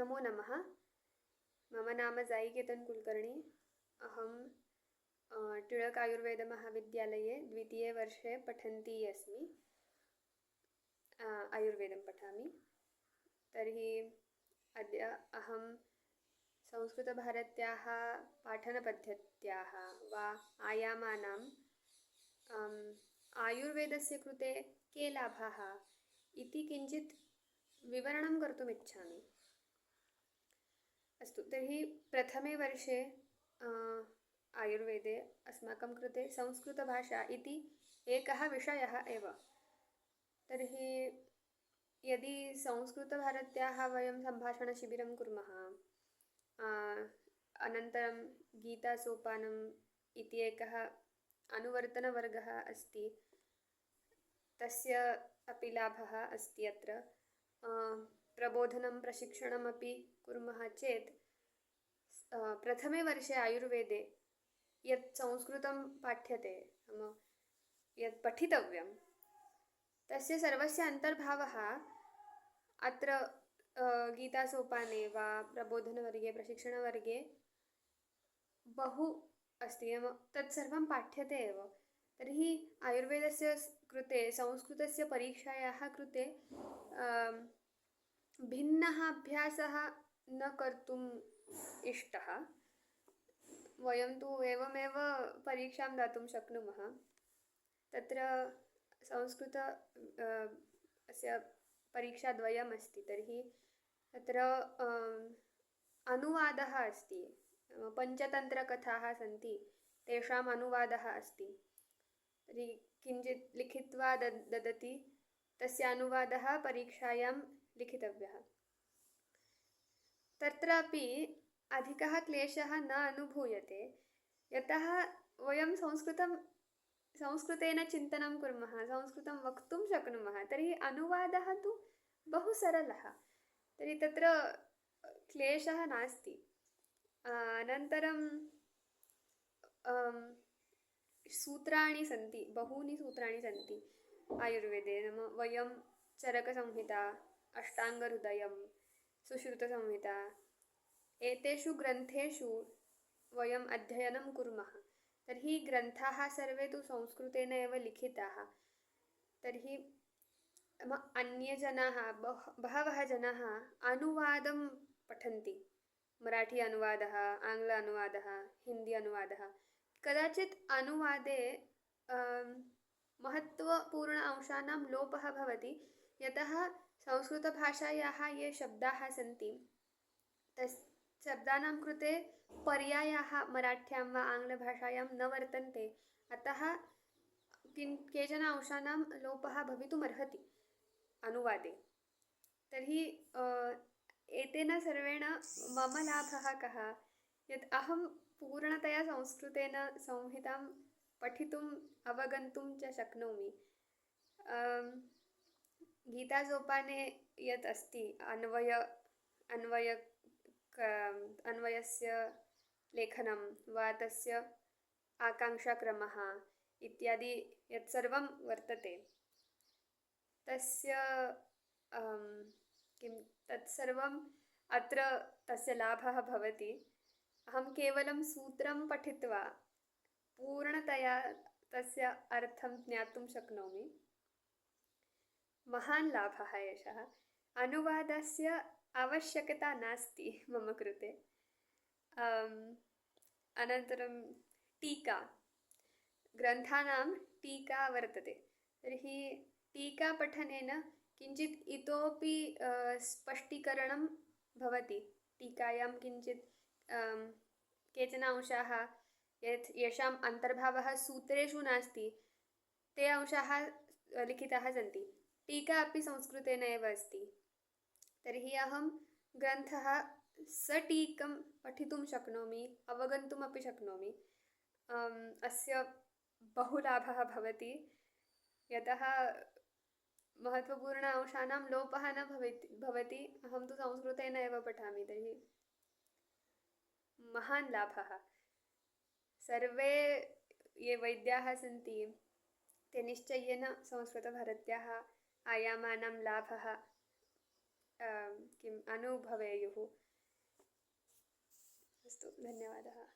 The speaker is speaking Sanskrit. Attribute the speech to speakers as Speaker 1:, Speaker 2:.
Speaker 1: नमो नमः। मम नाम जायिकेतन् कुलकर्णी। अहं टिळक आयुर्वेदमहाविद्यालये द्वितीये वर्षे पठन्ती अस्मि। आयुर्वेदं पठामि। तर्हि अद्य अहं संस्कृतभारत्याः पाठनपद्धत्याः वा आयामानां आयुर्वेदस्य कृते के लाभाः इति किञ्चित् विवरणं कर्तुमिच्छामि। अस्तु, तर्हि प्रथमे वर्षे आयुर्वेदे अस्माकं कृते संस्कृतभाषा इति एकः विषयः एव। तर्हि यदि संस्कृतभारत्याः वयं सम्भाषणशिबिरं कुर्मः, अनन्तरं गीतासोपानम् इति एकः अनुवर्तनवर्गः अस्ति, तस्य अपि लाभः अस्ति। अत्र प्रबोधनं प्रशिक्षणमपि कुर्मः चेत् प्रथमे वर्षे आयुर्वेदे यत् संस्कृतं पाठ्यते, नाम यत् पठितव्यं, तस्य सर्वस्य अन्तर्भावः अत्र गीतासोपाने वा प्रबोधनवर्गे प्रशिक्षणवर्गे बहु अस्ति। नाम तत्सर्वं पाठ्यते एव। तर्हि आयुर्वेदस्य कृते संस्कृतस्य परीक्षायाः कृते भिन्नः अभ्यासः न कर्तुम् इष्टः। वयं तु एवमेव परीक्षां दातुं शक्नुमः। तत्र संस्कृत अस्य परीक्षाद्वयम् अस्ति। तर्हि तत्र अनुवादः अस्ति। पञ्चतन्त्रकथाः सन्ति, तेषाम् अनुवादः अस्ति। तर्हि किञ्चित् लिखित्वा ददति, तस्य अनुवादः परीक्षायां लिखितव्यः। तत्रापि अधिकः क्लेशः न अनुभूयते, यतः वयं संस्कृतेन चिन्तनं कुर्मः, संस्कृतं वक्तुं शक्नुमः। तर्हि अनुवादः तु बहु सरलः, तर्हि तत्र क्लेशः नास्ति। अनन्तरं सूत्राणि सन्ति, बहूनि सूत्राणि सन्ति आयुर्वेदे। नाम वयं चरकसंहिता, अष्टाङ्गहृदयं, सुश्रुतसंहिता, एतेषु ग्रन्थेषु वयम् अध्ययनं कुर्मः। तर्हि ग्रन्थाः सर्वे तु संस्कृतेन एव लिखिताः। तर्हि अन्यजनाः बहवः जनाः अनुवादं पठन्ति। मराठी अनुवादः, आङ्ग्ल अनुवादः, हिन्दी अनुवादः। कदाचित् अनुवादे महत्त्वपूर्ण अंशानां लोपः भवति, यतः संस्कृतभाषायाः ये शब्दाः सन्ति, तस् शब्दानां कृते पर्यायाः मराठ्यां वा आङ्ग्लभाषायां न वर्तन्ते। अतः केचन अंशानां लोपः भवितुमर्हति अनुवादे। तर्हि एतेन सर्वेण मम लाभः कः, यत् अहं पूर्णतया संस्कृतेन संहितां पठितुम् अवगन्तुं च शक्नोमि। गीतासोपाने यत् अस्ति अन्वयस्य लेखनं वा तस्य आकाङ्क्षाक्रमः इत्यादि यत् सर्वं वर्तते, तस्य तत्सर्वम् अत्र तस्य लाभः भवति। अहं केवलं सूत्रं पठित्वा पूर्णतया तस्य अर्थं ज्ञातुं शक्नोमि। महान् लाभः एषः। अनुवादस्य आवश्यकता नास्ति मम कृते। अनन्तरं टीका, ग्रन्थानां टीका वर्तते। तर्हि टीकापठनेन किञ्चित् इतोपि स्पष्टीकरणं भवति। टीकायां किञ्चित् केचन अंशाः येषाम् अन्तर्भावः सूत्रेषु नास्ति, ते अंशाः लिखिताः सन्ति। टीका अपि संस्कृतेन एव अस्ति। तर्हि अहं ग्रन्थः सटीकं पठितुं शक्नोमि, अवगन्तुमपि शक्नोमि। अस्य बहु लाभः भवति, यतः महत्त्वपूर्ण अंशानां लोपः न भवति। अहं तु संस्कृतेन एव पठामि, तर्हि महान् लाभः। सर्वे ये वैद्याः सन्ति, ते निश्चयेन संस्कृतभारत्याः आयामानां लाभः किम् अनुभवेयुः। अस्तु, धन्यवादः।